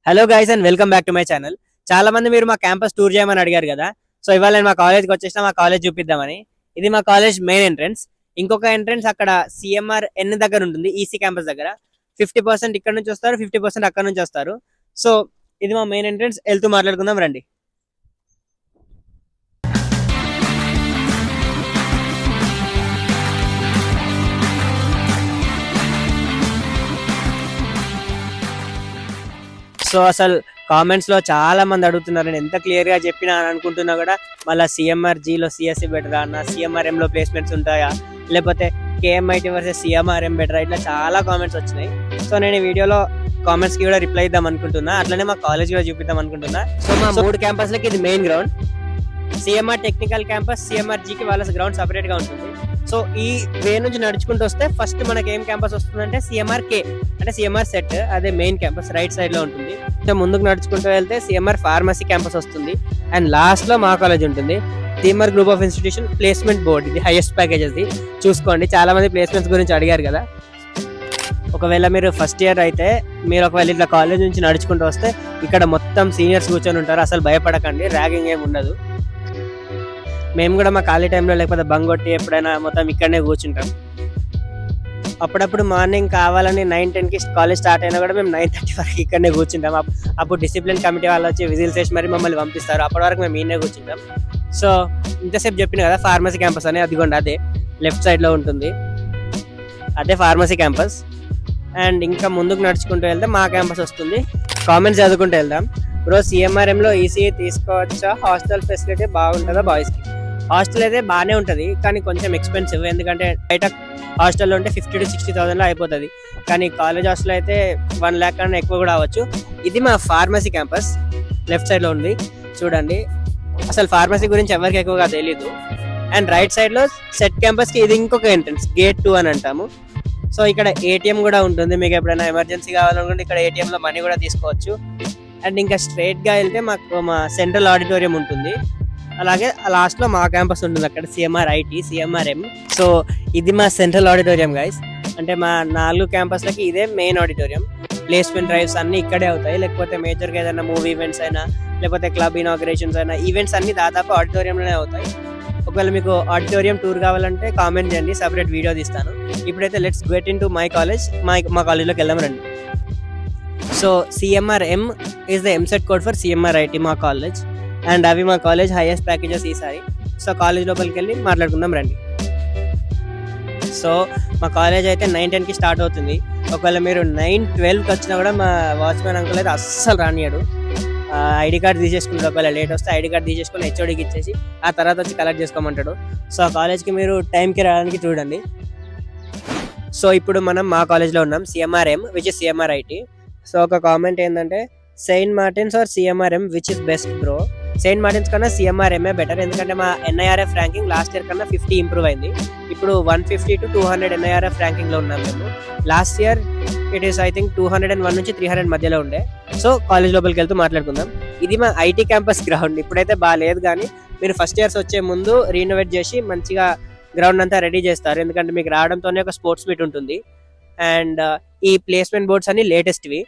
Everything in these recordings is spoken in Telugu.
Hello guys and welcome back to my channel. చాలా మంది మీరు మా క్యాంపస్ టూర్ చేయమని అడిగారు కదా. సో ఇవాళ నేను మా కాలేజ్కి వచ్చేసిన మా కాలేజ్ చూపిద్దామని. ఇది మా కాలేజ్ మెయిన్ ఎంట్రన్స్. ఇంకొక ఎంట్రన్స్ అక్కడ సిఎంఆర్ ఎన్ దగ్గర ఉంటుంది, ఈసీ క్యాంపస్ దగ్గర. 50% ఇక్కడ నుంచి వస్తారు, 50% అక్కడ నుంచి వస్తారు. సో ఇది మా మెయిన్ ఎంట్రన్స్. వెళ్తూ మాట్లాడుకుందాం రండి. సో అసలు కామెంట్స్ లో చాలా మంది అడుగుతున్నారు, నేను ఎంత క్లియర్ గా చెప్పినా అని అనుకుంటున్నా కూడా మళ్ళీ సిఎంఆర్ జీలో సిఎస్సి బెటరా అన్న, సిఎంఆర్ లో ప్లేస్మెంట్స్ ఉంటాయా, లేకపోతే కేఎంఐటి వర్సెస్ సిఎంఆర్ ఎం బెటరా, ఇట్లా చాలా కామెంట్స్ వచ్చినాయి. సో నేను ఈ వీడియోలో కామెంట్స్ కి కూడా రిప్లై ఇద్దాం అనుకుంటున్నా, అట్లనే మా కాలేజ్ కూడా చూపిద్దాం అనుకుంటున్నా. సో మా 3 క్యాంపస్ లకి ఇది main ground. CMR technical campus, CMR జీకి వాళ్ళ గ్రౌండ్ సపరేట్ గా ఉంటుంది. సో ఈ వే నుంచి నడుచుకుంటూ వస్తే ఫస్ట్ మనకి ఏం క్యాంపస్ వస్తుందంటే సిఎంఆర్ కే, అంటే సిఎంఆర్ సెట్, అదే మెయిన్ క్యాంపస్ రైట్ సైడ్ లో ఉంటుంది. సో ముందుకు నడుచుకుంటూ వెళ్తే సిఎంఆర్ ఫార్మసీ క్యాంపస్ వస్తుంది, అండ్ లాస్ట్ లో మా కాలేజ్ ఉంటుంది. CMR group of institution placement board, ఇది హైయెస్ట్ ప్యాకేజెస్. చూసుకోండి, చాలా మంది ప్లేస్మెంట్స్ గురించి అడిగారు కదా. ఒకవేళ మీరు ఫస్ట్ ఇయర్ అయితే మీరు ఒకవేళ ఇట్లా కాలేజ్ నుంచి నడుచుకుంటూ వస్తే ఇక్కడ మొత్తం సీనియర్స్ కూర్చొని ఉంటారు. అసలు భయపడకండి, ర్యాగింగ్ ఏమి ఉండదు. మేము కూడా మా ఖాళీ టైంలో లేకపోతే బంగొట్టి ఎప్పుడైనా మొత్తం ఇక్కడనే కూర్చుంటాం. అప్పుడప్పుడు మార్నింగ్ కావాలని 9-10కి కాలేజ్ స్టార్ట్ అయినా కూడా మేము 9:30 వరకు ఇక్కడనే కూర్చుంటాం. అప్పుడు డిసిప్లిన్ కమిటీ వాళ్ళు వచ్చి విజిల్స్ వేసి మరి మమ్మల్ని పంపిస్తారు. అప్పటి వరకు మేము ఈయనే కూర్చుంటాం. సో ఇంతసేపు చెప్పిన కదా ఫార్మసీ క్యాంపస్ అని, అదిగోండి అదే లెఫ్ట్ సైడ్ లో ఉంటుంది, అదే ఫార్మసీ క్యాంపస్. అండ్ ఇంకా ముందుకు నడుచుకుంటూ వెళ్తే మా క్యాంపస్ వస్తుంది. కామెంట్స్ చదువుకుంటూ వెళ్దాం. బ్రో సిఎంఆర్ఎం లో ఈసీఈ తీసుకోవచ్చా, హాస్టల్ ఫెసిలిటీ బాగుంటుందా బాయ్స్ కి? హాస్టల్ అయితే బాగానే ఉంటుంది, కానీ కొంచెం ఎక్స్పెన్సివ్. ఎందుకంటే బయట హాస్టల్లో ఉంటే 50,000 to 60,000 అయిపోతుంది, కానీ కాలేజ్ హాస్టల్ అయితే 1 lakh కన్నా ఎక్కువ కూడా అవ్వచ్చు. ఇది మా ఫార్మసీ క్యాంపస్ లెఫ్ట్ సైడ్ లో ఉంది, చూడండి. అసలు ఫార్మసీ గురించి ఎవరికి ఎక్కువగా తెలీదు. అండ్ రైట్ సైడ్ లో సెట్ క్యాంపస్ కి ఇది ఇంకొక ఎంట్రన్స్, గేట్ 2 అని అంటాము. సో ఇక్కడ ఏటీఎం కూడా ఉంటుంది, మీకు ఎప్పుడైనా ఎమర్జెన్సీ కావాలనుకుంటే ఇక్కడ ఏటీఎం లో మనీ కూడా తీసుకోవచ్చు. అండ్ ఇంకా స్ట్రైట్ గా వెళ్తే మాకు మా సెంట్రల్ ఆడిటోరియం ఉంటుంది, అలాగే లాస్ట్ లో మా క్యాంపస్ ఉంటుంది, అక్కడ CMR IT, CMR M. So ఇది మా సెంట్రల్ ఆడిటోరియం గైస్. అంటే మా 4 క్యాంపస్లకి ఇదే మెయిన్ ఆడిటోరియం. ప్లేస్మెంట్ డ్రైవ్స్ అన్ని ఇక్కడే అవుతాయి, లేకపోతే మేజర్గా ఏదైనా మూవీ ఈవెంట్స్ అయినా లేకపోతే క్లబ్ ఇనాగ్రేషన్స్ అయినా ఈవెంట్స్ అన్ని దాదాపు ఆడిటోరియంలోనే అవుతాయి. ఒకవేళ మీకు ఆడిటోరియం టూర్ కావాలంటే కామెంట్ చేయండి, సపరేట్ వీడియో తీస్తాను. ఇప్పుడైతే let's get in to my college. మా కాలేజ్లోకి వెళ్దాం రండి. So CMR M is the EAMCET code for CMR IT, మా కాలేజ్. అండ్ అవి మా కాలేజ్ హైయెస్ట్ ప్యాకేజెస్ ఈసారి. సో కాలేజ్ లోపలికి వెళ్ళి మాట్లాడుకుందాం రండి. సో మా కాలేజ్ అయితే 9-10కి స్టార్ట్ అవుతుంది. ఒకవేళ మీరు 9-12కి వచ్చినా కూడా మా వాచ్మెన్ అంకుల్ అయితే అస్సలు రానియాడు. ID card తీసేసుకుంటాడు. ఒకవేళ లేట్ వస్తే ఐడి కార్డ్ తీసేసుకుని హెచ్ఓడికి ఇచ్చేసి ఆ తర్వాత వచ్చి కలెక్ట్ చేసుకోమంటాడు. సో ఆ కాలేజ్కి మీరు టైంకి రావడానికి చూడండి. సో ఇప్పుడు మనం మా కాలేజ్లో ఉన్నాం, CMR M which is CMR IT. So ఒక కామెంట్ ఏంటంటే Saint Martin's or CMR M which is best bro? Saint Martins కన్నా సిఎంఆర్ ఎంఏ బెటర్, ఎందుకంటే మా ఎన్ఐఆర్ఎఫ్ ర్యాంకింగ్ లాస్ట్ ఇయర్ కన్నా 50 ఇంప్రూవ్ అయింది. ఇప్పుడు 150 to 200 ఎన్ఐఆర్ఎఫ్ ర్యాంకింగ్ లో ఉన్నాం మేము. Last year it is I think 201 నుంచి 300 మధ్యలో ఉండే. సో కాలేజ్ లోపలికి వెళ్తూ మాట్లాడుకుందాం. ఇది మా ఐటీ క్యాంపస్ గ్రౌండ్. ఇప్పుడైతే బాగాలేదు, కానీ మీరు ఫస్ట్ ఇయర్స్ వచ్చే ముందు రీనోవేట్ చేసి మంచిగా గ్రౌండ్ అంతా రెడీ చేస్తారు, ఎందుకంటే మీకు రావడంతోనే ఒక స్పోర్ట్స్ మీట్ ఉంటుంది. అండ్ ఈ ప్లేస్మెంట్ బోర్డ్స్ అన్ని లేటెస్ట్వి,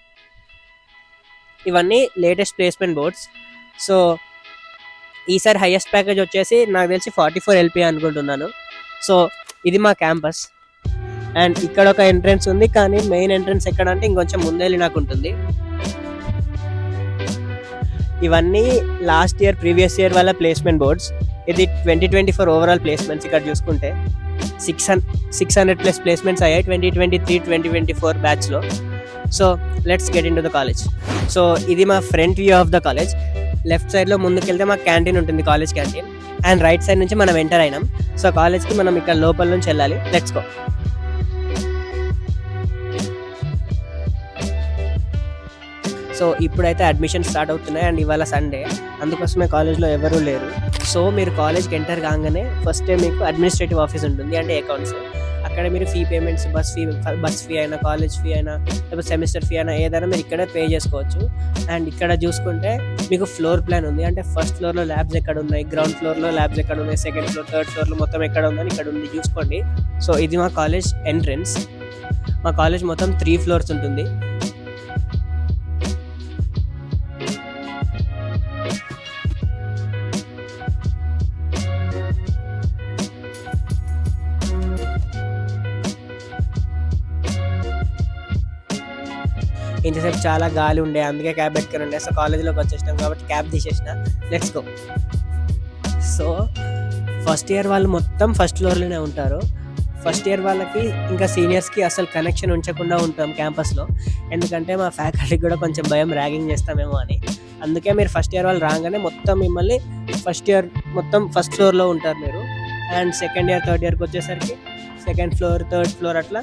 ఇవన్నీ లేటెస్ట్ ప్లేస్మెంట్ బోర్డ్స్. సో ఈసారి హైయెస్ట్ ప్యాకేజ్ వచ్చేసి నాకు తెలిసి 44 LP అనుకుంటున్నాను. సో ఇది మా క్యాంపస్. అండ్ ఇక్కడ ఒక ఎంట్రన్స్ ఉంది, కానీ మెయిన్ ఎంట్రన్స్ ఎక్కడ అంటే ఇంకొంచెం ముందెళ్ళి నాకు ఉంటుంది. ఇవన్నీ లాస్ట్ ఇయర్ ప్రీవియస్ ఇయర్ వాళ్ళ ప్లేస్మెంట్ బోర్డ్స్. ఇది 2024 ఓవరాల్ ప్లేస్మెంట్స్. ఇక్కడ చూసుకుంటే 600+ ప్లేస్మెంట్స్ అయ్యాయి 2023-2024 బ్యాచ్లో. So let's get in to the college. So ఇది మా front view of the college. Left side లో ముందుకెళ్తే మా క్యాంటీన్ ఉంటుంది, college canteen. And right side నుంచి మనం ఎంటర్ అయినాం. సో కాలేజ్కి మనం ఇక్కడ లోపల నుంచి వెళ్ళాలి. Let's go. సో ఇప్పుడైతే అడ్మిషన్ స్టార్ట్ అవుతున్నాయి, అండ్ ఇవాళ సండే, అందుకోసమే కాలేజ్లో ఎవరూ లేరు. సో మీరు కాలేజ్కి ఎంటర్ కాగానే ఫస్ట్ మీకు అడ్మినిస్ట్రేటివ్ ఆఫీస్ ఉంటుంది, అంటే అకౌంట్స్. అక్కడ మీరు ఫీ పేమెంట్స్, బస్ ఫీ అయినా, కాలేజ్ ఫీ అయినా, లేకపోతే సెమిస్టర్ ఫీ అయినా ఏదైనా మీరు ఇక్కడ పే చేసుకోవచ్చు. అండ్ ఇక్కడ చూసుకుంటే మీకు ఫ్లోర్ ప్లాన్ ఉంది, అంటే ఫస్ట్ ఫ్లోర్లో ల్యాబ్స్ ఎక్కడ ఉన్నాయి, గ్రౌండ్ ఫ్లోర్లో ల్యాబ్స్ ఎక్కడ ఉన్నాయి, సెకండ్ ఫ్లోర్, థర్డ్ ఫ్లోర్లో మొత్తం ఎక్కడ ఉందని ఇక్కడ ఉంది, చూసుకోండి. సో ఇది మా కాలేజ్ ఎంట్రన్స్. మా కాలేజ్ మొత్తం 3 floors ఉంటుంది. ఇంతసేపు చాలా గాలి ఉండే, అందుకే క్యాబ్ పెట్టుకుని ఉండే. సో కాలేజ్లోకి వచ్చేసినాం కాబట్టి క్యాబ్ తీసేసిన, let's go. So first year వాళ్ళు మొత్తం ఫస్ట్ ఫ్లోర్లోనే ఉంటారు. ఫస్ట్ ఇయర్ వాళ్ళకి ఇంకా సీనియర్స్కి అసలు కనెక్షన్ ఉంచకుండా ఉంటాం క్యాంపస్లో, ఎందుకంటే మా ఫ్యాకల్టీకి కూడా కొంచెం భయం ర్యాగింగ్ చేస్తామేమో అని. అందుకే మీరు ఫస్ట్ ఇయర్ వాళ్ళు రాగానే మొత్తం మిమ్మల్ని ఫస్ట్ ఇయర్ మొత్తం ఫస్ట్ ఫ్లోర్లో ఉంటారు మీరు. అండ్ సెకండ్ ఇయర్ థర్డ్ ఇయర్కి వచ్చేసరికి సెకండ్ ఫ్లోర్ థర్డ్ ఫ్లోర్ అట్లా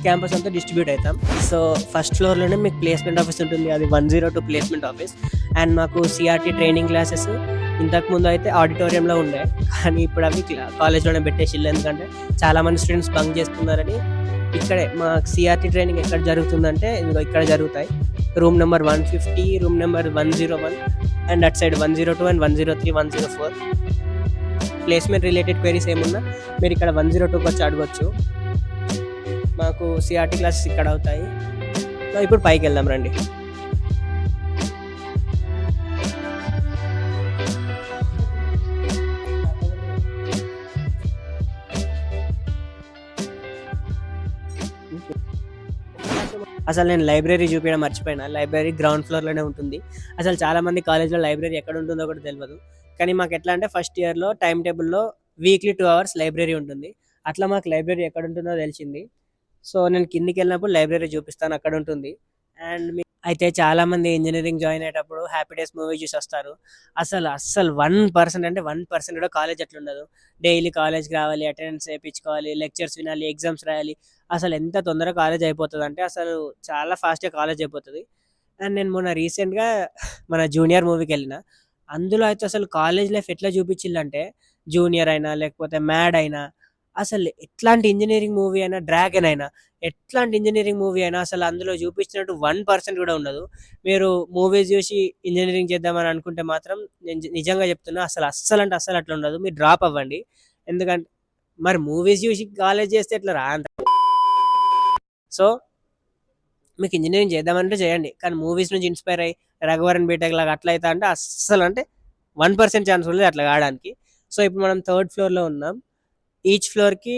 క్యాంపస్ అంతా డిస్ట్రిబ్యూట్ అవుతాం. సో ఫస్ట్ ఫ్లోర్లోనే మీకు ప్లేస్మెంట్ ఆఫీస్ ఉంటుంది, అది 102 ప్లేస్మెంట్ ఆఫీస్. అండ్ మాకు సిఆర్టీ ట్రైనింగ్ క్లాసెస్ ఇంతకుముందు అయితే ఆడిటోరియంలో ఉండే, కానీ ఇప్పుడు అవి కాలేజ్లోనే పెట్టేసిల్లు, ఎందుకంటే చాలామంది స్టూడెంట్స్ బంక్ చేస్తున్నారని. ఇక్కడే మా సిఆర్టీ ట్రైనింగ్ ఎక్కడ జరుగుతుందంటే ఇదిగో ఇక్కడ జరుగుతాయి. Room number 150, room number 101, and at side 102 and 103, 104. Placement related queries ఏమున్నా మీరు ఇక్కడ 102కి వచ్చి అడగొచ్చు. మాకు సిఆర్టీ క్లాసెస్ ఇక్కడ అవుతాయి. ఇప్పుడు పైకి వెళ్దాం రండి. అసలు నేను లైబ్రరీ చూపించడం మర్చిపోయినా. లైబ్రరీ గ్రౌండ్ ఫ్లోర్లోనే ఉంటుంది. అసలు చాలామంది కాలేజ్లో లైబ్రరీ ఎక్కడ ఉంటుందో కూడా తెలియదు, కానీ మాకు ఎట్లా అంటే ఫస్ట్ ఇయర్లో టైం టేబుల్లో వీక్లీ 2 hours లైబ్రరీ ఉంటుంది. అట్లా మాకు లైబ్రరీ ఎక్కడ ఉంటుందో తెలిసింది. సో నేను కిందికి వెళ్ళినప్పుడు లైబ్రరీ చూపిస్తాను, అక్కడ ఉంటుంది. అండ్ అయితే చాలామంది ఇంజనీరింగ్ జాయిన్ అయ్యేటప్పుడు హ్యాపీ డేస్ మూవీ చూసి వస్తారు. అస్సలు 1% అంటే 1% కూడా కాలేజ్ అట్లా ఉండదు. డైలీ కాలేజ్కి రావాలి, అటెండెన్స్ వేయించుకోవాలి, లెక్చర్స్ వినాలి, ఎగ్జామ్స్ రాయాలి. అసలు ఎంత తొందరగా కాలేజ్ అయిపోతుంది అంటే అసలు చాలా ఫాస్ట్గా కాలేజ్ అయిపోతుంది. అండ్ నేను మొన్న రీసెంట్గా మన జూనియర్ మూవీకి వెళ్ళిన, అందులో అయితే అసలు కాలేజ్ లైఫ్ ఎట్లా చూపించిందంటే, జూనియర్ అయినా లేకపోతే మ్యాడ్ అయినా, అసలు ఎట్లాంటి ఇంజనీరింగ్ మూవీ అయినా, డ్రాగన్ అయినా, ఎట్లాంటి ఇంజనీరింగ్ మూవీ అయినా అసలు అందులో చూపించినట్టు 1% కూడా ఉండదు. మీరు మూవీస్ చూసి ఇంజనీరింగ్ చేద్దామని అనుకుంటే మాత్రం నేను నిజంగా చెప్తున్నా, అస్సలు అంటే అస్సలు అట్లా ఉండదు. మీరు డ్రాప్ అవ్వండి, ఎందుకంటే మరి మూవీస్ చూసి కాలేజ్ చేస్తే ఎట్లా రా అంత. సో మీకు ఇంజనీరింగ్ చేద్దామంటే చేయండి, కానీ మూవీస్ నుంచి ఇన్స్పైర్ అయ్యి రఘువరన్ బీటెక్ లాగా అట్లా అవుతా అంటే అస్సలు అంటే 1% ఛాన్స్ ఉండదు అట్లా కావడానికి. సో ఇప్పుడు మనం థర్డ్ ఫ్లోర్లో ఉన్నాం. ఈచ్ ఫ్లోర్కి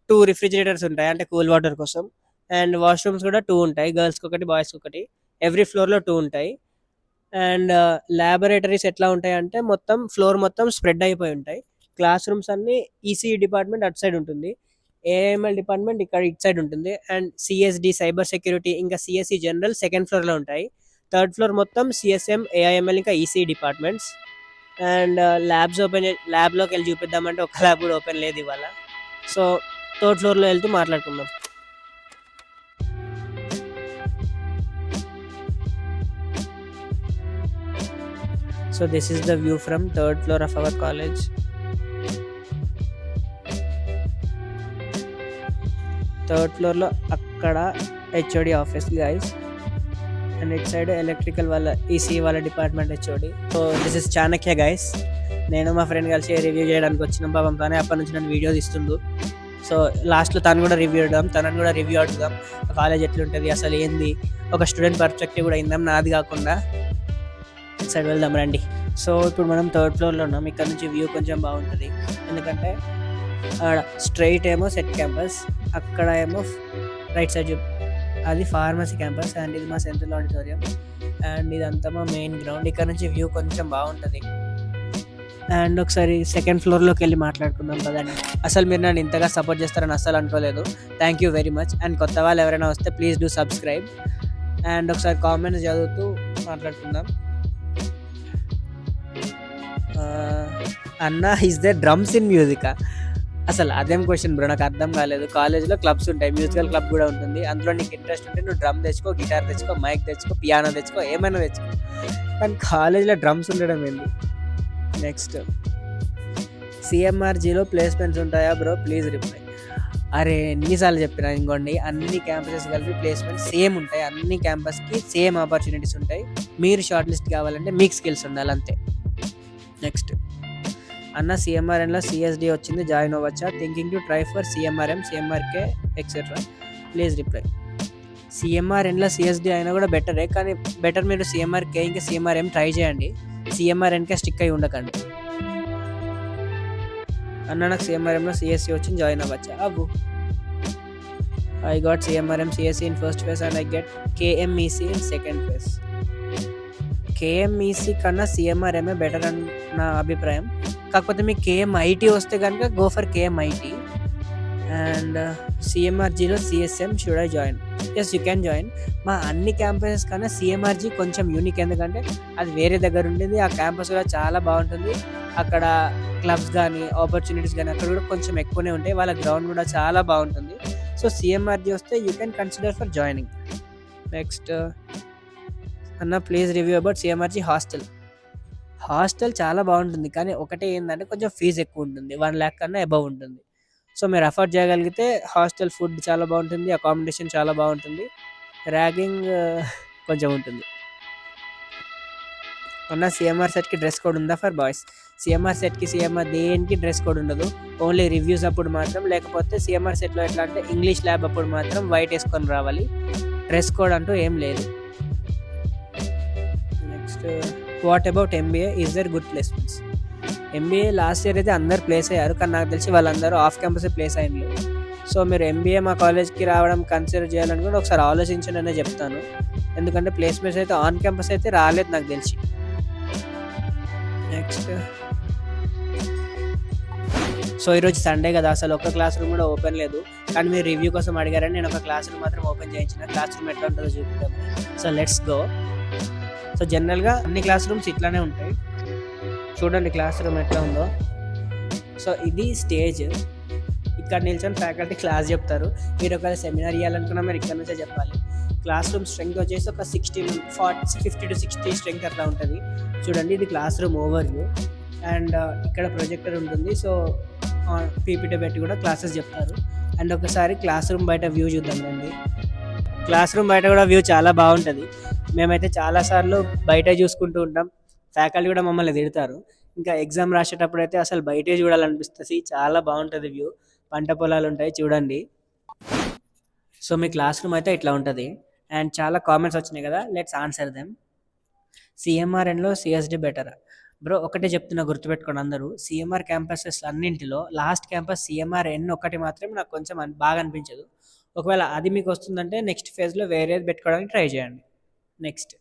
2 రిఫ్రిజిరేటర్స్ ఉంటాయి, అంటే కూల్ వాటర్ కోసం. అండ్ వాష్రూమ్స్ కూడా 2 ఉంటాయి, గర్ల్స్కి ఒకటి బాయ్స్కి ఒకటి. ఎవ్రీ ఫ్లోర్లో 2 ఉంటాయి. అండ్ ల్యాబొరేటరీస్ ఎట్లా ఉంటాయి అంటే మొత్తం ఫ్లోర్ మొత్తం స్ప్రెడ్ అయిపోయి ఉంటాయి. క్లాస్ రూమ్స్ అన్నీ ఈసీఈ డిపార్ట్మెంట్ అటు సైడ్ ఉంటుంది, ఏఎంఎల్ డిపార్ట్మెంట్ ఇక్కడ ఇటు సైడ్ ఉంటుంది. అండ్ సిఎస్డి సైబర్ సెక్యూరిటీ ఇంకా సిఎస్సి జనరల్ సెకండ్ ఫ్లోర్లో ఉంటాయి. థర్డ్ ఫ్లోర్ మొత్తం సిఎస్ఎం ఏఐఎంఎల్ ఇంకా ఈసీఈ డిపార్ట్మెంట్స్. అండ్ ల్యాబ్లోకి వెళ్ళి చూపిద్దామంటే ఒక ల్యాబ్ కూడా ఓపెన్ లేదు ఇవాళ. సో థర్డ్ ఫ్లోర్లో వెళ్తూ మాట్లాడుకుందాం. So this is the view from third floor of our college. Third ఫ్లోర్లో అక్కడ HOD office guys, and it side electrical వాళ్ళ ఈసీ వాళ్ళ department HOD. So this is Chanakya guys. నేను మా ఫ్రెండ్ కలిసి రివ్యూ చేయడానికి వచ్చిన పాపం, కానీ అప్పటి నుంచి నన్ను వీడియో తీస్తుండు. సో లాస్ట్లో తను కూడా రివ్యూ ఇద్దాం, తనని కూడా రివ్యూ అడుగుదాం, కాలేజ్ ఎట్లుంటుంది అసలు ఏంది, ఒక స్టూడెంట్ పర్స్పెక్టివ్ కూడా ఇందాం నాది కాకుండా. సైడ్ వెళ్దాం రండి. సో ఇప్పుడు మనం థర్డ్ ఫ్లోర్లో ఉన్నాం. ఇక్కడ నుంచి వ్యూ కొంచెం బాగుంటుంది, ఎందుకంటే అక్కడ స్ట్రైట్ ఏమో సెట్ క్యాంపస్, అక్కడ ఏమో రైట్ సైడ్ అది ఫార్మసీ క్యాంపస్, అండ్ ఇది మా సెంట్రల్ ఆడిటోరియం, అండ్ ఇదంతా మా మెయిన్ గ్రౌండ్. ఇక్కడ నుంచి వ్యూ కొంచెం బాగుంటుంది. అండ్ ఒకసారి సెకండ్ ఫ్లోర్లోకి వెళ్ళి మాట్లాడుకుందాం కదండి. అసలు మీరు నన్ను ఇంతగా సపోర్ట్ చేస్తారని అస్సలు అనుకోలేదు. Thank you very much. And కొత్త వాళ్ళు ఎవరైనా వస్తే ప్లీజ్ డూ సబ్స్క్రైబ్. అండ్ ఒకసారి కామెంట్స్ చదువుతూ మాట్లాడుకుందాం. అన్న ఈజ్ ద డ్రమ్స్ ఇన్ మ్యూజికా? అసలు అదేం క్వశ్చన్ బ్రో, నాకు అర్థం కాలేదు. కాలేజ్లో క్లబ్స్ ఉంటాయి, మ్యూజికల్ క్లబ్ కూడా ఉంటుంది. అందులో నీకు ఇంట్రెస్ట్ ఉంటే నువ్వు డ్రమ్ తెచ్చుకో, గిటార్ తెచ్చుకో, మైక్ తెచ్చుకో, పియానో తెచ్చుకో, ఏమైనా తెచ్చుకో, కానీ కాలేజ్లో డ్రమ్స్ ఉండడం ఏంది? నెక్స్ట్, సిఎంఆర్జీలో ప్లేస్మెంట్స్ ఉంటాయా బ్రో? Please reply. అరే ఎన్నిసార్లు చెప్పినా, ఇంకోండి అన్ని క్యాంపసెస్ కలిపి ప్లేస్మెంట్ సేమ్ ఉంటాయి, అన్ని క్యాంపస్కి సేమ్ ఆపర్చునిటీస్ ఉంటాయి. మీరు షార్ట్ లిస్ట్ కావాలంటే మీకు స్కిల్స్ ఉండాలి అంతే. నెక్స్ట్, అన్న సిఎంఆర్ఎన్లో సిఎస్డి వచ్చింది, జాయిన్ అవ్వచ్చా? Thinking to try for CMRM, CMRK etcetera, please reply. సిఎంఆర్ఎన్లో సిఎస్డి అయినా కూడా బెటరే, కానీ బెటర్ మీరు సిఎంఆర్కే ఇంకా సిఎంఆర్ఎం ట్రై చేయండి, సిఎంఆర్ఎన్కే స్టిక్ అయి ఉండకండి. అన్న నాకు సిఎంఆర్ఎంలో సిఎస్సి వచ్చింది, join అవ్వచ్చా? I got CMRM CSE in first phase and I get KMEC in second phase. KMEC కన్నా సిఎంఆర్ఎంఏ బెటర్ అని నా అభిప్రాయం. కాకపోతే మీకు కేఎంఐటీ వస్తే కనుక గో ఫర్ కేఎంఐటీ. అండ్ సిఎంఆర్జీలో CSM should I join? Yes, you can join. మా అన్ని క్యాంపసెస్ కన్నా సిఎంఆర్జీ కొంచెం యూనిక్, ఎందుకంటే అది వేరే దగ్గర ఉండేది. ఆ క్యాంపస్ కూడా చాలా బాగుంటుంది. అక్కడ క్లబ్స్ కానీ ఆపర్చునిటీస్ కానీ అక్కడ కూడా కొంచెం ఎక్కువనే ఉంటాయి. వాళ్ళ గ్రౌండ్ కూడా చాలా బాగుంటుంది. సో సిఎంఆర్జీ వస్తే you can consider for joining. Next అన్న please review about CMRG hostel. Hostel చాలా బాగుంటుంది, కానీ ఒకటే ఏంటంటే కొంచెం ఫీజు ఎక్కువ ఉంటుంది. 1 lakh కన్నా అబవ్ ఉంటుంది. సో మీరు అఫోర్డ్ చేయగలిగితే హాస్టల్ ఫుడ్ చాలా బాగుంటుంది, అకామిడేషన్ చాలా బాగుంటుంది, ర్యాగింగ్ కొంచెం ఉంటుంది. అన్న సిఎంఆర్ సెట్కి డ్రెస్ కోడ్ ఉందా ఫర్ బాయ్స్? సిఎంఆర్ సెట్కి సిఎంఆర్ దేనికి డ్రెస్ కోడ్ ఉండదు. ఓన్లీ రివ్యూస్ అప్పుడు మాత్రం, లేకపోతే సిఎంఆర్ సెట్లో ఎట్లా అంటే ఇంగ్లీష్ ల్యాబ్ అప్పుడు మాత్రం వైట్ వేసుకొని రావాలి. డ్రెస్ కోడ్ అంటూ ఏం లేదు. Next what about MBA, is there good placements? MBA last year అయితే అందరు ప్లేస్ అయ్యారు, కానీ నాకు తెలిసి వాళ్ళందరూ ఆఫ్ క్యాంపస్ ప్లేస్ అయ్యింది. సో మీరు ఎంబీఏ మా కాలేజ్కి రావడం కన్సిడర్ చేయాలని కూడా ఒకసారి ఆలోచించండి అనే చెప్తాను. ఎందుకంటే ప్లేస్మెంట్స్ అయితే ఆన్ క్యాంపస్ అయితే రాలేదు నాకు తెలిసి. నెక్స్ట్ సో ఈరోజు సండే కదా, అసలు ఒక్క క్లాస్ రూమ్ కూడా ఓపెన్ లేదు. కానీ మీరు రివ్యూ కోసం అడిగారని నేను ఒక క్లాస్ రూమ్ మాత్రం ఓపెన్ చేయించిన. క్లాస్ రూమ్ ఎట్లా ఉంటుందో చూపిద్దాము. So let's go. సో జనరల్గా అన్ని క్లాస్ రూమ్స్ ఇట్లానే ఉంటాయి. చూడండి క్లాస్ రూమ్ ఎట్లా ఉందో. సో ఇది స్టేజ్, ఇక్కడ నిల్చొని ఫ్యాకల్టీ క్లాస్ చెప్తారు. మీరు ఒకవేళ సెమినార్ ఇవ్వాలనుకున్నా మీరు ఇక్కడ నుంచే చెప్పాలి. క్లాస్ రూమ్ స్ట్రెంగ్త్ వచ్చేసి ఒక 50 to 60 స్ట్రెంగ్త్ అట్లా ఉంటుంది. చూడండి ఇది class room over view. And ఇక్కడ ప్రొజెక్టర్ ఉంటుంది. సో పీపీటీ పెట్టి కూడా క్లాసెస్ చెప్తారు. అండ్ ఒకసారి క్లాస్ రూమ్ బయట వ్యూ చూద్దామండి. క్లాస్ రూమ్ బయట కూడా వ్యూ చాలా బాగుంటుంది. మేమైతే చాలాసార్లు బయట చూసుకుంటూ ఉంటాం. ఫ్యాకల్టీ కూడా మమ్మల్ని తిడతారు. ఇంకా ఎగ్జామ్ రాసేటప్పుడు అయితే అసలు బయటే చూడాలనిపిస్తుంది. చాలా బాగుంటుంది వ్యూ. పంట పొలాలు ఉంటాయి చూడండి. సో మీ క్లాస్ రూమ్ అయితే ఇట్లా ఉంటుంది. అండ్ చాలా కామెంట్స్ వచ్చినాయి కదా, లెట్స్ ఆన్సర్ దెమ్. సిఎంఆర్ఎన్లో సిఎస్డి బెటర్? బ్రో ఒకటే చెప్తున్నా, గుర్తుపెట్టుకోండి అందరూ. సిఎంఆర్ క్యాంపసెస్ అన్నింటిలో లాస్ట్ క్యాంపస్ సిఎంఆర్ఎన్ ఒకటి మాత్రమే నాకు కొంచెం బాగా అనిపించదు. ఒకవేళ అది మీకు వస్తుందంటే నెక్స్ట్ ఫేజ్లో వేరేది పెట్టుకోవడానికి ట్రై చేయండి. నెక్స్ట్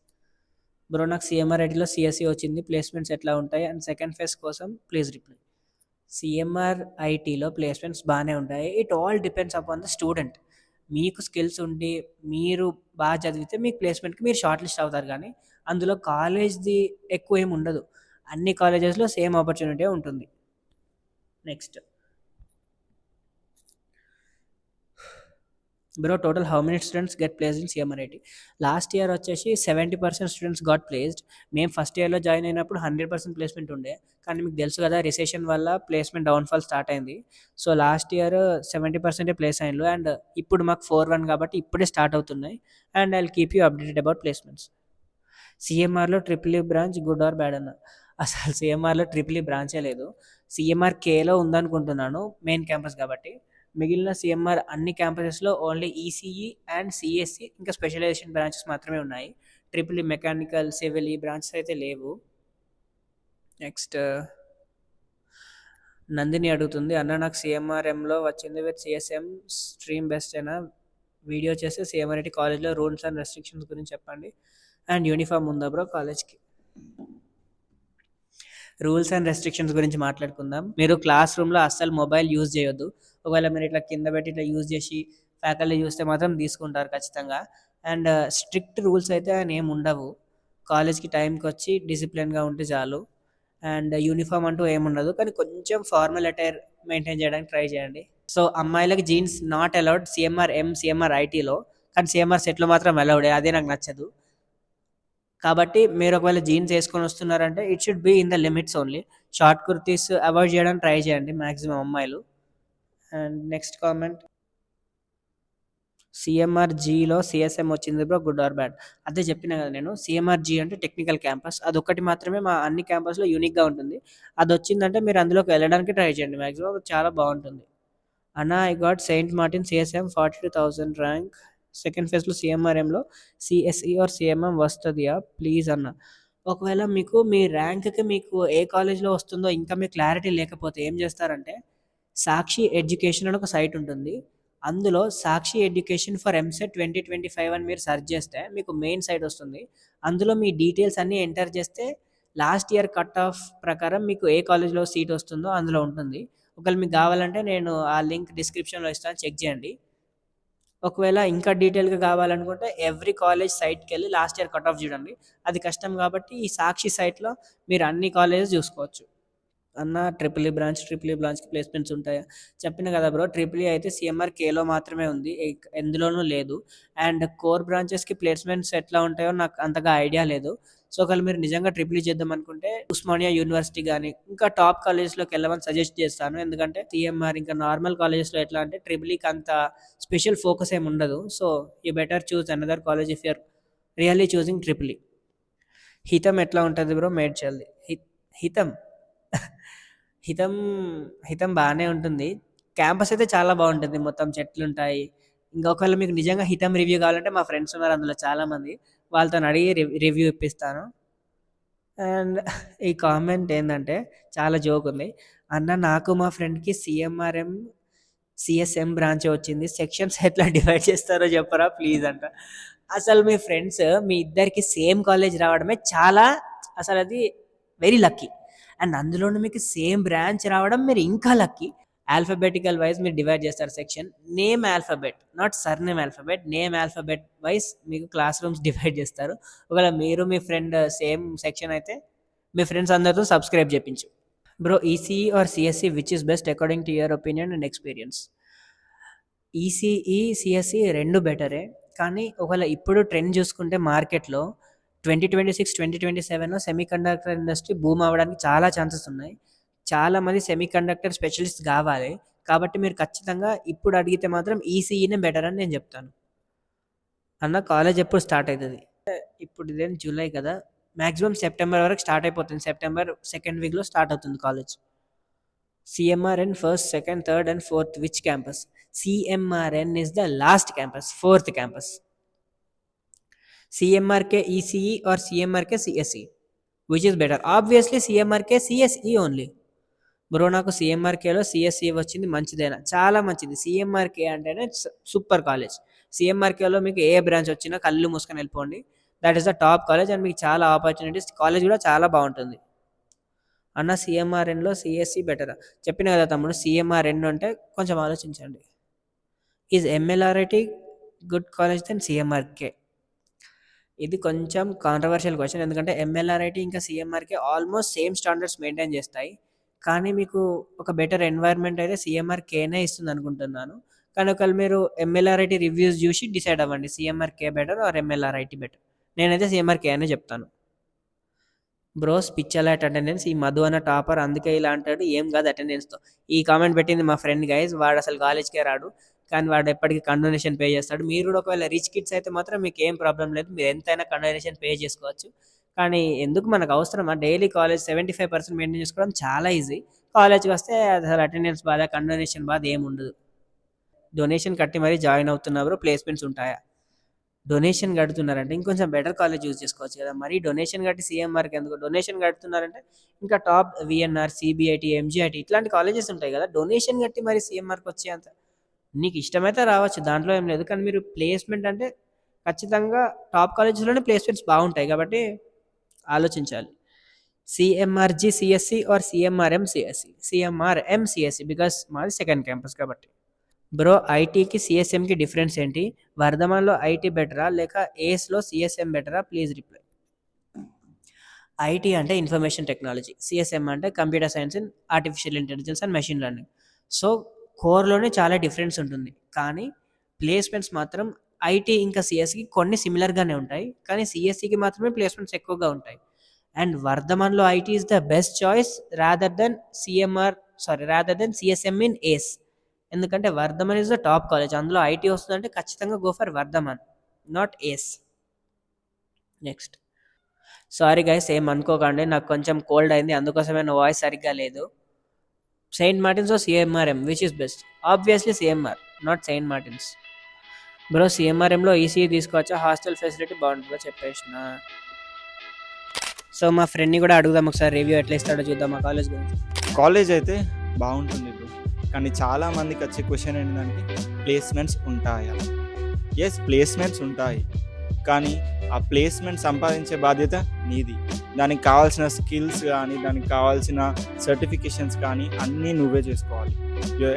బ్రో నాకు సిఎంఆర్ఐటీలో సిఎస్సి వచ్చింది, ప్లేస్మెంట్స్ ఎట్లా ఉంటాయి అండ్ సెకండ్ ఫేజ్ కోసం ప్లీజ్ రిప్లై. సిఎంఆర్ ఐటీలో ప్లేస్మెంట్స్ బాగానే ఉంటాయి. It all depends upon the student. మీకు స్కిల్స్ ఉండి మీరు బాగా చదివితే మీకు ప్లేస్మెంట్కి మీరు షార్ట్ లిస్ట్ అవుతారు, కానీ అందులో కాలేజ్ది ఎక్కువ ఏమి ఉండదు. అన్ని కాలేజెస్లో సేమ్ ఆపర్చునిటీ ఉంటుంది. Next bro total how many students get placed in CMRIT? Last year వచ్చేసి 70% స్టూడెంట్స్ గాట్ ప్లేస్డ్. మేము ఫస్ట్ ఇయర్లో జాయిన్ అయినప్పుడు 100% ప్లేస్మెంట్ ఉండే, కానీ మీకు తెలుసు కదా రిసెషన్ వల్ల ప్లేస్మెంట్ డౌన్ఫాల్ స్టార్ట్ అయింది. సో లాస్ట్ ఇయర్ 70% ప్లేస్ అయినారు. అండ్ ఇప్పుడు మాకు 4-1 కాబట్టి ఇప్పుడే స్టార్ట్ అవుతున్నాయి. And I will keep you updated about placements. సిఎంఆర్లో triple E branch good or bad అన్న? అసలు సిఎంఆర్లో ట్రిపుల్ ఈ బ్రాంచే లేదు. సిఎంఆర్ కేలో ఉందనుకుంటున్నాను, మెయిన్ క్యాంపస్ కాబట్టి. మిగిలిన సిఎంఆర్ అన్ని క్యాంపసెస్లో ఓన్లీ ఈసీఈ అండ్ సిఎస్సి ఇంకా స్పెషలైజేషన్ బ్రాంచెస్ మాత్రమే ఉన్నాయి. ట్రిపుల్ ఈ మెకానికల్, సివిల్ ఈ బ్రాంచెస్ అయితే లేవు. నెక్స్ట్ నందిని అడుగుతుంది, అన్న నాకు సిఎంఆర్ఎంలో వచ్చింది విత్ సిఎస్ఎం స్ట్రీమ్ బెస్ట్ అయినా వీడియో చేస్తే సిఎంఆర్ఐటీ కాలేజ్లో రూల్స్ అండ్ రెస్ట్రిక్షన్స్ గురించి చెప్పండి. అండ్ యూనిఫామ్ ఉందా బ్రో కాలేజ్కి? రూల్స్ అండ్ రెస్ట్రిక్షన్స్ గురించి మాట్లాడుకుందాం. మీరు క్లాస్ రూమ్లో అస్సలు మొబైల్ యూజ్ చేయొద్దు. ఒకవేళ మీరు ఇట్లా కింద పెట్టి ఇట్లా యూజ్ చేసి ఫ్యాకల్టీ చూస్తే మాత్రం తీసుకుంటారు ఖచ్చితంగా. అండ్ స్ట్రిక్ట్ రూల్స్ అయితే ఆయన ఏమి ఉండవు. కాలేజ్కి టైంకి వచ్చి డిసిప్లిన్గా ఉంటే చాలు. అండ్ యూనిఫామ్ అంటూ ఏముండదు, కానీ కొంచెం ఫార్మల్ అటైర్ మెయింటైన్ చేయడానికి ట్రై చేయండి. సో అమ్మాయిలకి jeans not allowed CMR CMR ఐటీలో, కానీ సిఎంఆర్ సెట్లో మాత్రం అలౌడే. అదే నాకు నచ్చదు. కాబట్టి మీరు ఒకవేళ జీన్స్ వేసుకొని వస్తున్నారంటే it should be in the limits only. Short kurtis avoid చేయడానికి ట్రై చేయండి మ్యాక్సిమం అమ్మాయిలు. అండ్ నెక్స్ట్ కామెంట్, సిఎంఆర్జీలో సిఎస్ఎం వచ్చింది బ్రో గుడ్ ఆర్ బ్యాడ్? అదే చెప్పిన కదా నేను, సిఎంఆర్జీ అంటే టెక్నికల్ క్యాంపస్. అదొకటి మాత్రమే మా అన్ని క్యాంపస్లో యూనిక్గా ఉంటుంది. అది వచ్చిందంటే మీరు అందులోకి వెళ్ళడానికి ట్రై చేయండి, మ్యాక్సిమం చాలా బాగుంటుంది. అన్న I got Saint Martin CSM 42,000 rank. Second ఫేజ్లో సిఎంఆర్ఎంలో సిఎస్ఈ ఆర్ సిఎంఎం వస్తుందియా ప్లీజ్ అన్న? ఒకవేళ మీకు మీ ర్యాంక్కి మీకు ఏ కాలేజ్లో వస్తుందో ఇంకా మీకు క్లారిటీ లేకపోతే ఏం చేస్తారంటే, సాక్షి ఎడ్యుకేషన్ అని ఒక సైట్ ఉంటుంది. అందులో సాక్షి ఎడ్యుకేషన్ ఫర్ ఎంసెట్ 2025 అని మీరు సెర్చ్ చేస్తే మీకు మెయిన్ సైట్ వస్తుంది. అందులో మీ డీటెయిల్స్ అన్నీ ఎంటర్ చేస్తే లాస్ట్ ఇయర్ కట్ ఆఫ్ ప్రకారం మీకు ఏ కాలేజ్‌లో సీట్ వస్తుందో అందులో ఉంటుంది. ఒకవేళ మీకు కావాలంటే నేను ఆ లింక్ డిస్క్రిప్షన్‌లో ఇస్తాను, చెక్ చేయండి. ఒకవేళ ఇంకా డీటెయిల్‌గా కావాలనుకుంటే ఎవ్రీ కాలేజ్ సైట్‌కెళ్ళి లాస్ట్ ఇయర్ కట్ ఆఫ్ చూడండి. అది కష్టం కాబట్టి ఈ సాక్షి సైట్‌లో మీరు అన్ని కాలేజెస్ చూసుకోవచ్చు. అన్న ట్రిపుల్ ఈ బ్రాంచ్‌కి ప్లేస్‌మెంట్స్ ఉంటాయా? చెప్పిన కదా బ్రో! ట్రిపుల్ ఈ అయితే సీఎంఆర్ కేలో మాత్రమే ఉంది. ఎందులోనూ లేదు. అండ్ కోర్ బ్రాంచెస్‌కి ప్లేస్‌మెంట్స్ ఎట్లా ఉంటాయో నాకు అంతగా ఐడియా లేదు. సో, ఒకవేళ మీరు నిజంగా ట్రిపుల్ ఈ చేద్దాం అనుకుంటే ఉస్మానియా యూనివర్సిటీ గాని, ఇంకా టాప్ కాలేజెస్‌లోకెళ్ళమని సజెస్ట్ చేస్తాను. ఎందుకంటే సీఎంఆర్ ఇంకా నార్మల్ కాలేజెస్‌లో ఎట్లా అంటే ట్రిపుల్ ఈకి అంత స్పెషల్ ఫోకస్ ఏమి ఉండదు. So, you better choose another college if you are really choosing triple E. హితం ఎట్లా ఉంటది బ్రో? మేడ్చల్‌ది. హితం హితం హితం బానే ఉంటుంది. క్యాంపస్ అయితే చాలా బావుంటుంది. మొత్తం చెట్లుంటాయి. ఇంకా ఒకవేళ మీకు నిజంగా హితం రివ్యూ కావాలంటే మా ఫ్రెండ్స్ ఉన్నారు అందులో చాలామంది. వాళ్ళతోని అడిగి రివ్యూ ఇప్పిస్తాను. అండ్ ఈ కామెంట్ ఏందంటే చాలా జోకుంది. "అన్న నాకు మా ఫ్రెండ్‌కి సీఎంఆర్ఎం, సీఎస్ఎం బ్రాంచే వచ్చింది. సెక్షన్స్ ఎట్లా డివైడ్ చేస్తారో చెప్పరా ప్లీజ్" అంట. అసలు మీ ఫ్రెండ్స్ మీ ఇద్దరికి సేమ్ కాలేజ్ రావడమే చాలా, అసలది వెరీ లక్కీ. అండ్ అందులోను మీకు సేమ్ బ్రాంచ్ రావడం మీరు ఇంకా లక్కీ. ఆల్ఫాబెటికల్ వైస్ మీరు డివైడ్ చేస్తారు section. Name alphabet, not surname alphabet. Name alphabet wise మీకు క్లాస్ రూమ్స్ డివైడ్ చేస్తారు. ఒకవేళ మీరు మీ ఫ్రెండ్ సేమ్ సెక్షన్ అయితే మీ ఫ్రెండ్స్ అందరితో సబ్స్క్రైబ్ చేపించు. Bro ECE or CSE which is best according to your opinion and experience? ECE, CSE 2 బెటరే. కానీ ఒకవేళ ఇప్పుడు ట్రెండ్ చూసుకుంటే మార్కెట్‌లో 2026, 2027లో సెమీకండక్టర్ ఇండస్ట్రీ బూమ్ అవ్వడానికి చాలా ఛాన్సెస్ ఉన్నాయి. చాలామంది సెమీకండక్టర్ స్పెషలిస్ట్ గావాలి. కాబట్టి మీరు ఖచ్చితంగా ఇప్పుడు అడిగితే మాత్రం ఈసీఈనే బెటర్ అని నేను చెప్తాను. అన్న కాలేజ్ ఎప్పుడు స్టార్ట్ అయితది? ఇప్పుడు ఇదేం జూలై కదా! మాక్సిమం సెప్టెంబర్ వరకు స్టార్ట్ అయిపోతుంది. సెప్టెంబర్ సెకండ్ వీక్‌లో స్టార్ట్ అవుతుంది college. CMRN first, second, third, and fourth. Which campus? CMRN is the last campus, fourth campus. CMRK ECE or CMRK CSE? Which is better? Obviously CMRK CSE only. Bro నాకు సిఎంఆర్కేలో సిఎస్ఈ వచ్చింది, మంచిదేనా? చాలా మంచిది. సిఎంఆర్కే అంటేనే సూపర్ కాలేజ్. సిఎంఆర్కేలో మీకు ఏ బ్రాంచ్ వచ్చినా కళ్ళు మూసుకొని వెళ్ళిపోండి. That is the top college and మీకు చాలా ఆపర్చునిటీస్, కాలేజ్ కూడా చాలా బాగుంటుంది. అన్న సీఎంఆర్ఎన్లో సిఎస్సి బెటరా? చెప్పిన కదా తమ్ముడు, సీఎంఆర్ఎన్ అంటే కొంచెం ఆలోచించండి. Is MLRIT good college then CMRK? ఇది కొంచెం కాంట్రవర్షియల్ క్వశ్చన్. ఎందుకంటే ఎంఎల్ఆర్ఐటి ఇంకా CMRK almost same standards maintain చేస్తాయి. కానీ మీకు ఒక బెటర్ ఎన్వైర్న్మెంట్ అయితే సిఎంఆర్కేనే ఇస్తుంది అనుకుంటున్నాను. కానీ ఒకవేళ మీరు ఎంఎల్ఆర్ఐటి రివ్యూస్ చూసి డిసైడ్ అవ్వండి, సిఎంఆర్కే బెటర్ ఆర్ ఎంఎల్ఆర్ఐటి బెటర్. నేనైతే సిఎంఆర్కే అనే చెప్తాను. Bros pitch alert attendance. ఈ మధు అన్న టాపర్ అందుకే ఇలా అంటాడు. ఏం కాదు అటెండెన్స్తో. ఈ కామెంట్ పెట్టింది మా ఫ్రెండ్ గైజ్. వాడు అసలు కాలేజ్కే రాడు, కానీ వాడు ఎప్పటికీ కండోనేషన్ పే చేస్తాడు. మీరు కూడా ఒకవేళ రిచ్ కిడ్స్ అయితే మాత్రం మీకు ఏం ప్రాబ్లం లేదు, మీరు ఎంతైనా కండోనేషన్ పే చేసుకోవచ్చు. కానీ ఎందుకు మనకు అవసరమా? డైలీ కాలేజ్ 75% మెయింటైన్ చేసుకోవడం చాలా ఈజీ. కాలేజ్కి వస్తే అసలు అటెండెన్స్ బాధ, కండోనేషన్ బాధ ఏముండదు. డొనేషన్ కట్టి మరీ జాయిన్ అవుతున్నారు, ప్లేస్మెంట్స్ ఉంటాయా? డొనేషన్ కడుతున్నారంటే ఇంకొంచెం బెటర్ కాలేజ్ చూస్ చేసుకోవచ్చు కదా. మరి డొనేషన్ కట్టి సీఎంఆర్కి ఎందుకు? డొనేషన్ కడుతున్నారంటే ఇంకా టాప్ విఎన్ఆర్, సిబిఐటి, ఎంజిఐటి ఇట్లాంటి కాలేజెస్ ఉంటాయి కదా. డొనేషన్ కట్టి మరి సీఎంఆర్కి వచ్చే అంత నీకు ఇష్టమైతే రావచ్చు, దాంట్లో ఏం లేదు. కానీ మీరు ప్లేస్మెంట్ అంటే ఖచ్చితంగా టాప్ కాలేజెస్లోనే ప్లేస్మెంట్స్ బాగుంటాయి కాబట్టి ఆలోచించాలి. CMRG CSC or CMRM CSC? CMRM CSC, because మాది సెకండ్ క్యాంపస్ కాబట్టి. బ్రో ఐటీకి సిఎస్ఎంకి డిఫరెన్స్ ఏంటి? వర్ధమాన్లో ఐటీ బెటరా లేక ఏస్లో సిఎస్ఎం బెటరా? Please reply. ఐటీ అంటే ఇన్ఫర్మేషన్ టెక్నాలజీ, సిఎస్ఎం అంటే computer science and artificial intelligence and machine learning. So కోర్లోనే చాలా డిఫరెన్స్ ఉంటుంది. కానీ ప్లేస్మెంట్స్ మాత్రం ఐటీ ఇంకా సిఎస్కి కొన్ని సిమిలర్గానే ఉంటాయి, కానీ సిఎస్సికి మాత్రమే ప్లేస్మెంట్స్ ఎక్కువగా ఉంటాయి. అండ్ వర్ధమాన్లో IT is the best choice rather then CSM in ACE. ఎందుకంటే Vardhaman is the top college, అందులో ఐటీ వస్తుందంటే ఖచ్చితంగా go for Vardhaman, not ACE. Next, sorry guys ఏం అనుకోకండి, నాకు కొంచెం కోల్డ్ అయింది, అందుకోసమే నా వాయిస్ సరిగ్గా లేదు. Saint Martin's or CMRM which is best? Obviously CMR, not Saint Martin's. Bro సిఎంఆర్ఎంలో ఈసీఈ తీసుకోవచ్చా? హాస్టల్ ఫెసిలిటీ బాగుంటుందో చెప్పేసిన. సో మా ఫ్రెండ్ని కూడా అడుగుదాం ఒకసారి, రివ్యూ ఎట్లా ఇస్తాడో చూద్దాం మా కాలేజ్ గురించి. కాలేజ్ అయితే బాగుంటుంది బ్రో. కానీ చాలామందికి వచ్చే క్వశ్చన్ ఏంటంటే ప్లేస్మెంట్స్ ఉంటాయా? ఎస్, ప్లేస్మెంట్స్ ఉంటాయి, కానీ ఆ ప్లేస్మెంట్ సంపాదించే బాధ్యత నీది. దానికి కావాల్సిన స్కిల్స్ కానీ, దానికి కావాల్సిన సర్టిఫికేషన్స్ కానీ అన్నీ నువ్వే చేసుకోవాలి.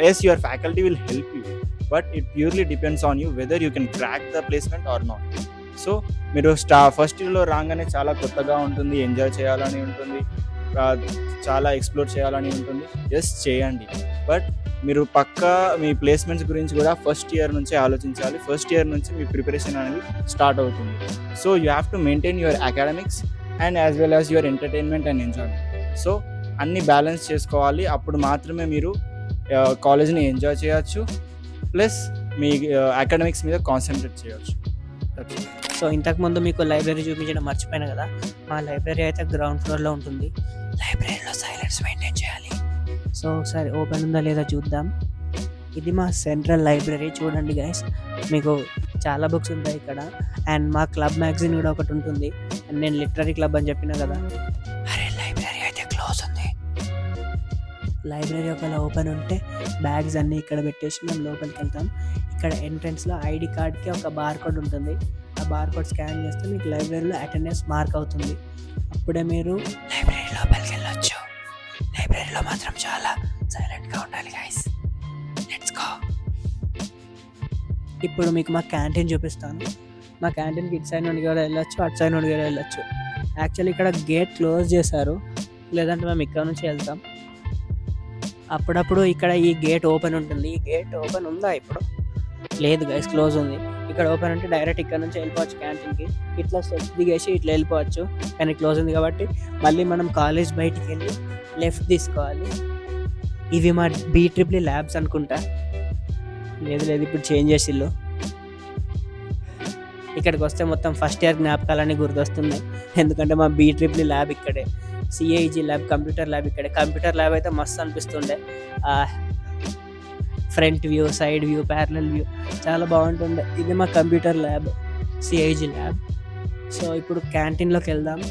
Yes, your faculty will help you, but it purely depends on you whether you can crack the placement or not. So మీరు ఫస్ట్ ఇయర్లో రాగానే చాలా కొత్తగా ఉంటుంది, ఎంజాయ్ చేయాలని ఉంటుంది, చాలా ఎక్స్ప్లోర్ చేయాలని ఉంటుంది. ఎస్, చేయండి, బట్ మీరు పక్కా మీ ప్లేస్మెంట్స్ గురించి కూడా ఫస్ట్ ఇయర్ నుంచే ఆలోచించాలి. ఫస్ట్ ఇయర్ నుంచి మీ ప్రిపరేషన్ అనేది స్టార్ట్ అవుతుంది. So you have to maintain your academics and as well as your entertainment and enjoyment. So అన్నీ బ్యాలెన్స్ చేసుకోవాలి. అప్పుడు మాత్రమే మీరు కాలేజ్ని ఎంజాయ్ చేయొచ్చు, ప్లస్ మీ అకాడమిక్స్ మీద కాన్సన్ట్రేట్ చేయొచ్చు. సో ఇంతకుముందు మీకు లైబ్రరీ చూపించడం మర్చిపోయాను కదా, మా లైబ్రరీ అయితే గ్రౌండ్ ఫ్లోర్లో ఉంటుంది. లైబ్రరీలో సైలెన్స్ మెయింటైన్ చేయాలి. సో ఒకసారి ఓపెన్ ఉందా లేదా చూద్దాం. ఇది మా సెంట్రల్ లైబ్రరీ. చూడండి గైస్, మీకు చాలా బుక్స్ ఉంటాయి ఇక్కడ. అండ్ మా క్లబ్ మ్యాగజైన్ కూడా ఒకటి ఉంటుంది. అండ్ నేను లిటరరీ క్లబ్ అని చెప్పిన కదా. అరే, లైబ్రరీ అయితే క్లోజ్ ఉంది. లైబ్రరీ ఒకవేళ ఓపెన్ ఉంటే బ్యాగ్స్ అన్నీ ఇక్కడ పెట్టేసి మేము లోపలికి వెళ్తాం. ఇక్కడ ఎంట్రన్స్లో ఐడి కార్డ్కి ఒక బార్ కోడ్ ఉంటుంది. ఆ బార్ కోడ్ స్కాన్ చేస్తే మీకు లైబ్రరీలో అటెండెన్స్ మార్క్ అవుతుంది. అప్పుడే మీరు లైబ్రరీ లోపలికి వెళ్ళొచ్చు. లైబ్రరీలో మాత్రం చాలా సైలెంట్గా ఉండాలి గైస్. Let's go. ఇప్పుడు మీకు మా క్యాంటీన్ చూపిస్తాను. మా క్యాంటీన్కి ఇటు సైడ్ నుండి కూడా వెళ్ళొచ్చు, అటు సైడ్ నుండి కూడా వెళ్ళొచ్చు. యాక్చువల్లీ ఇక్కడ గేట్ క్లోజ్ చేశారు, లేదంటే మేము ఇక్కడ నుంచి వెళ్తాం. అప్పుడప్పుడు ఇక్కడ ఈ గేట్ ఓపెన్ ఉంటుంది. ఈ గేట్ ఓపెన్ ఉందా ఇప్పుడు? లేదు గైస్, క్లోజ్ ఉంది. ఇక్కడ ఓపెన్ అంటే డైరెక్ట్ ఇక్కడ నుంచి వెళ్ళిపోవచ్చు క్యాంటీన్కి. ఇట్లా స్టెప్స్ దిగేసి ఇట్లా వెళ్ళిపోవచ్చు, కానీ క్లోజ్ ఉంది కాబట్టి మళ్ళీ మనం కాలేజ్ బయటికి వెళ్ళి లెఫ్ట్ తీసుకోవాలి. ఇవి మా BEEE ల్యాబ్స్ అనుకుంటా. లేదు, ఇప్పుడు చేంజ్ చేసిల్లు. ఇక్కడికి వస్తే మొత్తం ఫస్ట్ ఇయర్ జ్ఞాపకాలన్నీ గుర్తొస్తున్నాయి, ఎందుకంటే మా BEEE ల్యాబ్ ఇక్కడే. CIG ల్యాబ్, కంప్యూటర్ ల్యాబ్ ఇక్కడే. కంప్యూటర్ ల్యాబ్ అయితే మస్తు అనిపిస్తుండే. Front view, side view, parallel view చాలా బాగుంటుండే. ఇది మా computer lab, CIG lab. So ఇప్పుడు క్యాంటీన్లోకి వెళ్దాం.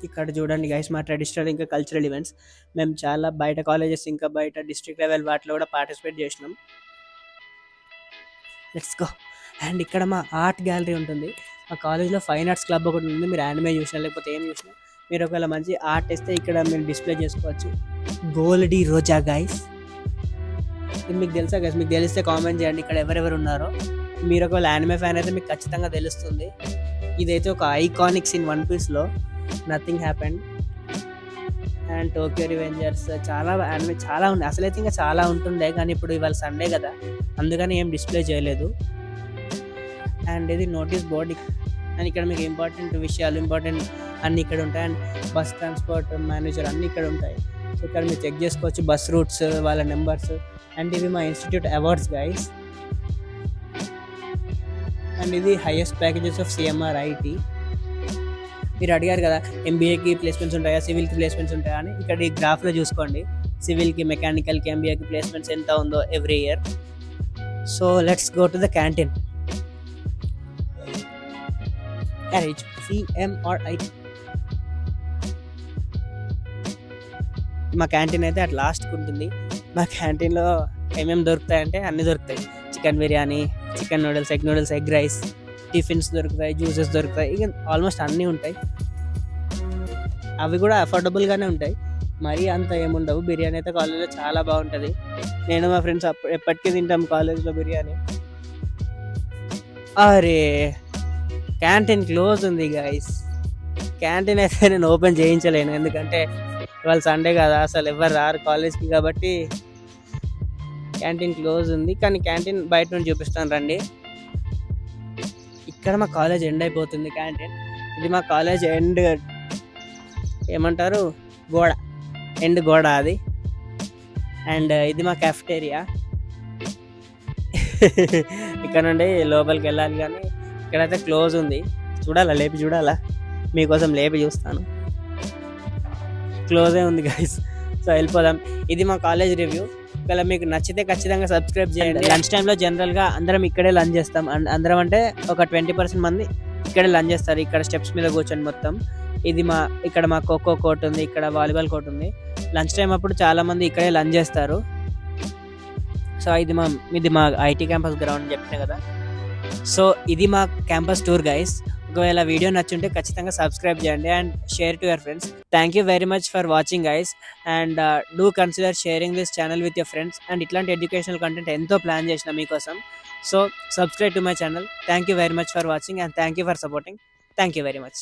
ఇక్కడ చూడండి గైస్, మా ట్రెడిషనల్ ఇంకా కల్చరల్ ఈవెంట్స్ మేము చాలా బయట కాలేజెస్ ఇంకా బయట డిస్ట్రిక్ట్ లెవెల్ వాటిలో కూడా పార్టిసిపేట్ చేసినాం. Let's go. అండ్ ఇక్కడ మా ఆర్ట్ గ్యాలరీ ఉంటుంది. మా కాలేజ్లో ఫైన్ ఆర్ట్స్ క్లబ్ ఒకటి ఉంది. మీరు యానిమే చూసినా లేకపోతే ఏం చూసినా, మీరు ఒకవేళ మంచి ఆర్ట్ ఇస్తే ఇక్కడ మీరు డిస్ప్లే చేసుకోవచ్చు. గోల్డీ రోజా గైస్, ఇది మీకు తెలుసా గైస్? మీకు తెలిస్తే కామెంట్ చేయండి ఇక్కడ ఎవరెవరు ఉన్నారో. మీరు ఒకవేళ యానిమే ఫ్యాన్ అయితే మీకు ఖచ్చితంగా తెలుస్తుంది. ఇదైతే ఒక ఐకానిక్ సీన్ వన్ పీస్లో, nothing happened. And Tokyo Revengers, చాలా యానిమే చాలా ఉన్నాయి. అసలైతే ఇంకా చాలా ఉంటుండే, కానీ ఇప్పుడు ఇవాళ సండే కదా, అందుకని ఏం డిస్ప్లే చేయలేదు. అండ్ ఇది నోటీస్ బోర్డ్. అండ్ ఇక్కడ మీకు ఇంపార్టెంట్ విషయాలు, ఇంపార్టెంట్ అన్నీ ఇక్కడ ఉంటాయి. అండ్ బస్ ట్రాన్స్పోర్ట్ మేనేజర్ అన్నీ ఇక్కడ ఉంటాయి. సో ఇక్కడ మీరు చెక్ చేసుకోవచ్చు బస్ రూట్స్, వాళ్ళ నెంబర్స్. అండ్ ఇవి మా ఇన్స్టిట్యూట్ అవార్డ్స్ గైస్. అండ్ ఇది highest packages of CMR IT. మీరు అడిగారు కదా MBAకి ప్లేస్మెంట్స్ ఉంటాయా, సివిల్కి ప్లేస్మెంట్స్ ఉంటాయా అని. ఇక్కడ ఈ గ్రాఫ్లో చూసుకోండి, సివిల్కి, మెకానికల్కి, MBAకి ప్లేస్మెంట్స్ ఎంత ఉందో every year. So let's go to the canteen. CMR IT. మా క్యాంటీన్ అయితే అట్ లాస్ట్కి ఉంటుంది. మా క్యాంటీన్లో ఏమేమి దొరుకుతాయంటే అన్నీ దొరుకుతాయి. Chicken biryani, chicken noodles, egg noodles, egg rice, tiffins దొరుకుతాయి, జ్యూసెస్ దొరుకుతాయి, ఇక ఆల్మోస్ట్ అన్నీ ఉంటాయి. అవి కూడా అఫోర్డబుల్గానే ఉంటాయి, మరీ అంత ఏముండవు. బిర్యానీ అయితే కాలేజ్లో చాలా బాగుంటుంది. నేను మా ఫ్రెండ్స్ ఎప్పటికీ తింటాం కాలేజ్లో బిర్యానీ. అరే, క్యాంటీన్ క్లోజ్ ఉంది గైస్. క్యాంటీన్ అయితే నేను ఓపెన్ చేయించలేను, ఎందుకంటే ఇవాళ సండే కదా, అసలు ఎవరు రారు కాలేజ్కి, కాబట్టి క్యాంటీన్ క్లోజ్ ఉంది. కానీ క్యాంటీన్ బయట నుంచి చూపిస్తాను రండి. ఇక్కడ మా కాలేజ్ ఎండ్ అయిపోతుంది క్యాంటీన్. ఇది మా కాలేజ్ ఎండ్, ఏమంటారు, గోడ, ఎండ్ గోడ అది. అండ్ ఇది మా క్యాఫ్టేరియా. ఇక్కడ నుండి లోపలికి వెళ్ళాలి, కానీ ఇక్కడైతే క్లోజ్ ఉంది. చూడాలా, లేపి చూడాలా, మీకోసం లేపి చూస్తాను. క్లోజే ఉంది గైస్. సో వెళ్ళిపోదాం. ఇది మా కాలేజ్ రివ్యూ. ఒకవేళ మీకు నచ్చితే ఖచ్చితంగా సబ్స్క్రైబ్ చేయండి. లంచ్ టైంలో జనరల్గా అందరం ఇక్కడే లంచ్ చేస్తాం. అందరం అంటే ఒక 20% మంది ఇక్కడ లంచ్ చేస్తారు. ఇక్కడ స్టెప్స్ మీద కూర్చొని మొత్తం ఇది ఇక్కడ మా ఖోఖో కోర్ట్ ఉంది, ఇక్కడ వాలీబాల్ కోర్ట్ ఉంది. లంచ్ టైం అప్పుడు చాలా మంది ఇక్కడే లంచ్ చేస్తారు. సో ఇది మా ఐటీ క్యాంపస్ గ్రౌండ్ చెప్పిన కదా. సో ఇది మా క్యాంపస్ టూర్ గైస్. ఒకవేళ వీడియో నచ్చుంటే ఖచ్చితంగా సబ్స్క్రైబ్ చేయండి and share to your friends. Thank you very much for watching guys and do consider sharing this channel with your friends. And ఇట్లాంటి ఎడ్యుకేషనల్ కంటెంట్ ఎంతో ప్లాన్ చేసిన మీకోసం. So subscribe to my channel. Thank you very much for watching and thank you for supporting. Thank you very much.